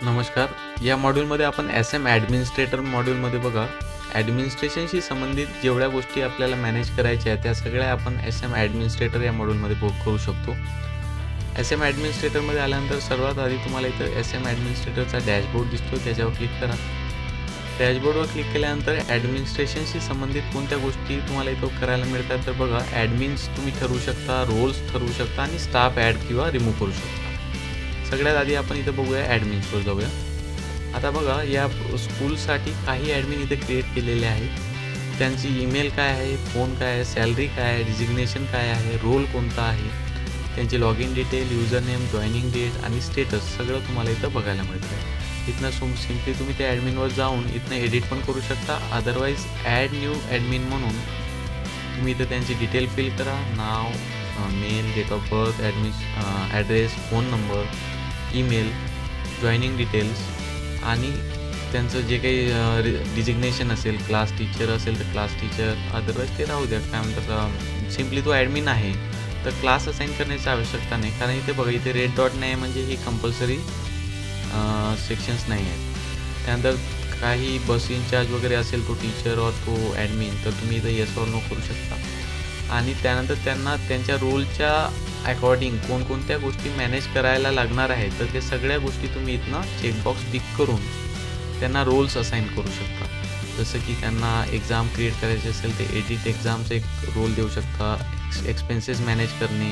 नमस्कार. या मॉड्यूलमध्ये आपण SM ॲडमिनिस्ट्रेटर मॉड्यूलमध्ये बघा, ॲडमिनिस्ट्रेशनशी संबंधित जेवढ्या गोष्टी आपल्याला मॅनेज करायच्या आहेत, त्या सगळ्या आपण SM ॲडमिनिस्ट्रेटर या मॉड्यूलमध्ये करू शकतो. SM ॲडमिनिस्ट्रेटरमध्ये आल्यानंतर सर्वात आधी तुम्हाला इथं SM ॲडमिनिस्ट्रेटरचा डॅशबोर्ड दिसतो, त्याच्यावर क्लिक करा. डॅशबोर्डवर क्लिक केल्यानंतर ॲडमिनिस्ट्रेशनशी संबंधित कोणत्या गोष्टी तुम्हाला इथं करायला मिळतात, तर बघा ॲडमिन्स तुम्ही ठरवू शकता, रोल्स ठरवू शकता आणि स्टाफ ॲड किंवा रिमूव्ह करू शकता. सगळ्यात आधी आपण इथं बघूया ॲडमिन्सवर जाऊया. आता बघा या स्कूलसाठी काही ॲडमिन इथे क्रिएट केलेले आहेत. त्यांची ईमेल काय आहे, फोन काय आहे, सॅलरी काय आहे, डिजिग्नेशन काय आहे, रोल कोणता आहे, त्यांची log in detail, user name, joining date आणि स्टेटस सगळं तुम्हाला इथं बघायला मिळतं आहे. इथनं सिम्पली तुम्ही त्या ॲडमिनवर जाऊन इथनं एडिट पण करू शकता. अदरवाईज ॲड न्यू ॲडमिन म्हणून तुम्ही इथं त्यांची डिटेल फिल करा. नाव, male, date of birth, address, phone number, email, joining details आणि त्यांचं जे काही डिजिग्नेशन असेल, क्लास टीचर असेल तर क्लास टीचर, अदरवाईज ते राहू द्या. काय म्हणतात, सिम्पली तो ॲडमिन आहे तर क्लास असाईन करण्याची आवश्यकता नाही, कारण इथे बघा इथे रेड डॉट नाही आहे म्हणजे हे कंपल्सरी सेक्शन्स नाही आहेत. त्यानंतर काही बस इन्चार्ज वगैरे असेल तो टीचर और तो ॲडमिन, तर तुम्ही इथं येस ऑर नो करू शकता. आणि त्यानंतर त्यांना त्यांच्या रोलच्या अकॉर्डिंग कोणकोणत्या गोष्टी मॅनेज करायला लागणार आहेत, तर ते सगळ्या गोष्टी तुम्ही इथनं चेकबॉक्स टिक करून त्यांना रोल्स असाईन करू शकता. जसं की त्यांना एक्झाम क्रिएट करायची असेल तर एडिट एक्झामचा एक रोल देऊ शकता. एक्सपेन्सेस मॅनेज करणे,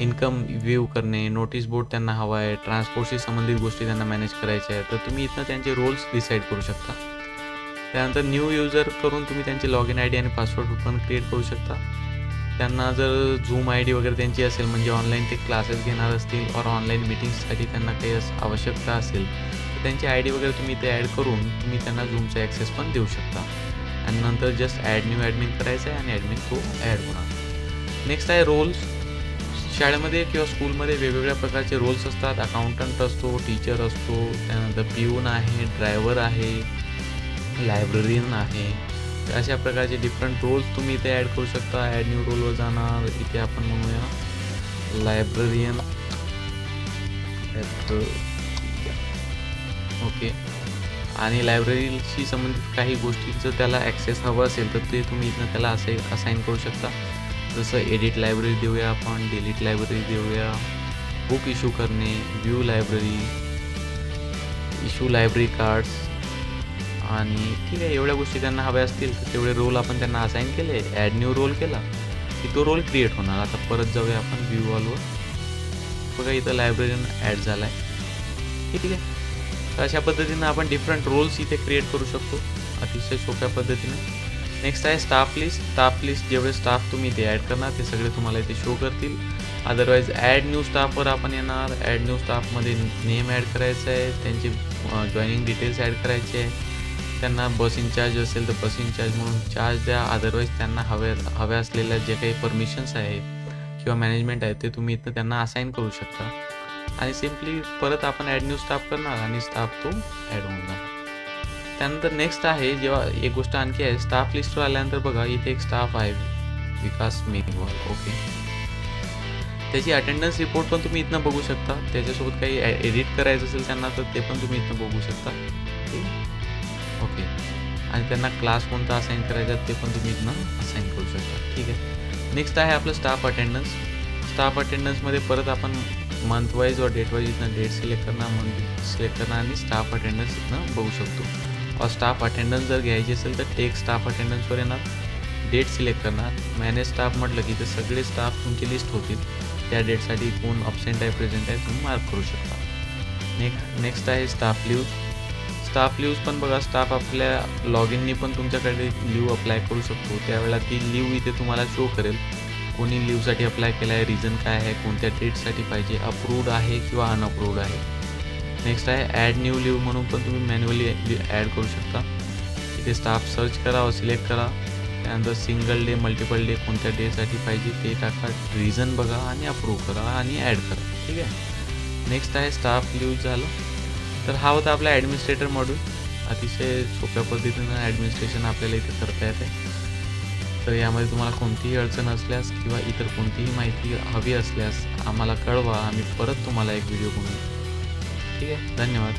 इन्कम व्ह्यू करणे, नोटीस बोर्ड त्यांना हवा आहे, ट्रान्सपोर्टशी संबंधित गोष्टी त्यांना मॅनेज करायच्या आहेत, तर तुम्ही इथनं त्यांचे रोल्स डिसाईड करू शकता. त्यानंतर न्यू युजर करून तुम्ही त्यांचे लॉग इन आय डी आणि पासवर्ड पण क्रिएट करू शकता. त्यांना जर झूम आय डी वगैरे त्यांची असेल म्हणजे ऑनलाईन ते क्लासेस घेणार असतील और ऑनलाईन मीटिंग्ससाठी त्यांना काही आवश्यकता असेल तर त्यांची आय डी वगैरे तुम्ही इथे ॲड करून तुम्ही त्यांना झूमचा ॲक्सेस पण देऊ शकता. आणि नंतर जस्ट ॲड न्यू ॲडमिन करायचं आहे आणि ॲडमिन तो ॲड होणार. नेक्स्ट आहे रोल्स. शाळेमध्ये किंवा स्कूलमध्ये वेगवेगळ्या प्रकारचे रोल्स असतात. अकाउंटंट असतो, टीचर असतो, त्यानंतर पिऊन आहे, ड्रायव्हर आहे, लायब्ररीयन आहे. अशा प्रकारचे डिफरंट रोल्स तुम्ही इथे ॲड करू शकता. ॲड न्यू रोलवर जाणार, इथे आपण म्हणूया लायब्ररीयन. ओके. आणि लायब्ररीशी संबंधित काही गोष्टींचं त्याला ॲक्सेस हवं असेल तर ते तुम्ही इथनं त्याला असाईन करू शकता. जसं एडिट लायब्ररी देऊया आपण, डिलीट लायब्ररी देऊया, बुक इश्यू करणे, view library, issue library cards. आणि ठीक आहे, एवढ्या गोष्टी त्यांना हव्या असतील तर तेवढे रोल आपण त्यांना असाईन केले. ॲड न्यू रोल केला की तो रोल क्रिएट होणार. आता परत जाऊया आपण व्ह्यू ऑलवर. बघा इथं लायब्ररीयन ॲड झाला आहे. ठीक आहे. तर अशा पद्धतीनं आपण डिफरंट रोल्स इथे क्रिएट करू शकतो अतिशय सोप्या पद्धतीने. नेक्स्ट आहे स्टाफ लिस्ट. स्टाफ लिस्ट जेवढे स्टाफ तुम्ही इथे ॲड करणार ते सगळे तुम्हाला इथे शो करतील. अदरवाईज ॲड न्यू स्टाफवर आपण येणार. ॲड न्यू स्टाफमध्ये नेम ॲड करायचं आहे, त्यांचे जॉईनिंग डिटेल्स ॲड करायचे आहे, त्यांना बस इन्चार्ज असेल तर बस इन्चार्ज म्हणून चार्ज द्या. अदरवाईज त्यांना हव्या असलेल्या जे काही परमिशन्स आहे किंवा मॅनेजमेंट आहे ते तुम्ही इथं त्यांना असाईन करू शकता. आणि सिम्पली परत आपण ॲड न्यू स्टाफ करणार आणि स्टाफ तो ॲड होऊन जाणार. त्यानंतर नेक्स्ट आहे, जेव्हा एक गोष्ट आणखी आहे, स्टाफ लिस्टवर आल्यानंतर बघा इथे एक स्टाफ आहे विकास मेघवाल. ओके. त्याची अटेंडन्स रिपोर्ट पण तुम्ही इथनं बघू शकता. त्याच्यासोबत काही एडिट करायचं असेल त्यांना तर ते पण तुम्ही इथनं बघू शकता. ओके. आणि त्यांना क्लास कोणता असाईन करायचा ते पण तुम्ही इथनं असाईन करू शकता. ठीक आहे. नेक्स्ट आहे आपलं स्टाफ अटेंडन्स. स्टाफ अटेंडन्समध्ये परत आपण मंथ वाईज और डेट वाईज इथनं डेट सिलेक्ट करणार, मंथ सिलेक्ट करणार आणि स्टाफ अटेंडन्स इथनं बघू शकतो. और स्टाफ अटेंडन्स जर घ्यायची असेल तर टेक स्टाफ अटेंडन्सवर येणार, डेट सिलेक्ट करणार. मॅनेज स्टाफ म्हटलं की ते सगळे स्टाफ तुमची लिस्ट होतील. त्या डेटसाठी कोण अब्सेंट आहे, प्रेझेंट आहे तुम्ही मार्क करू शकता. नेक्स्ट आहे स्टाफ लिव्ज. स्टाफ लिव्ज पण बघा, स्टाफ आपल्या लॉग इननी पण तुमच्याकडे लिव्ह अप्लाय करू शकतो. त्यावेळेला ती लिव्ह इथे तुम्हाला शो करेल. कोणी लिव्हसाठी अप्लाय केला आहे, रिझन काय आहे, कोणत्या डेटसाठी पाहिजे, अप्रूव्ड आहे किंवा अनअप्रूव्ड आहे. नेक्स्ट आहे ॲड न्यू लिव्ह म्हणून पण तुम्ही मॅन्युअली ॲड करू शकता. इथे स्टाफ सर्च करा व सिलेक्ट करा. त्यानंतर सिंगल डे, मल्टिपल डे कोणत्या डेसाठी पाहिजे ते टाका, रिझन बघा आणि अप्रूव्ह करा आणि ॲड करा. ठीक आहे. नेक्स्ट आहे स्टाफ लिव्ह झालं. तर हा होता आपला ॲडमिनिस्ट्रेटर मॉड्यूल. अतिशय सोप्या पद्धतीनं ॲडमिनिस्ट्रेशन आपल्याला इथे करता येते. तर यामध्ये तुम्हाला कोणतीही अडचण असल्यास किंवा इतर कोणतीही माहिती हवी असल्यास आम्हाला कळवा. आम्ही परत तुम्हाला एक व्हिडिओ बनवू. ठीक आहे. धन्यवाद.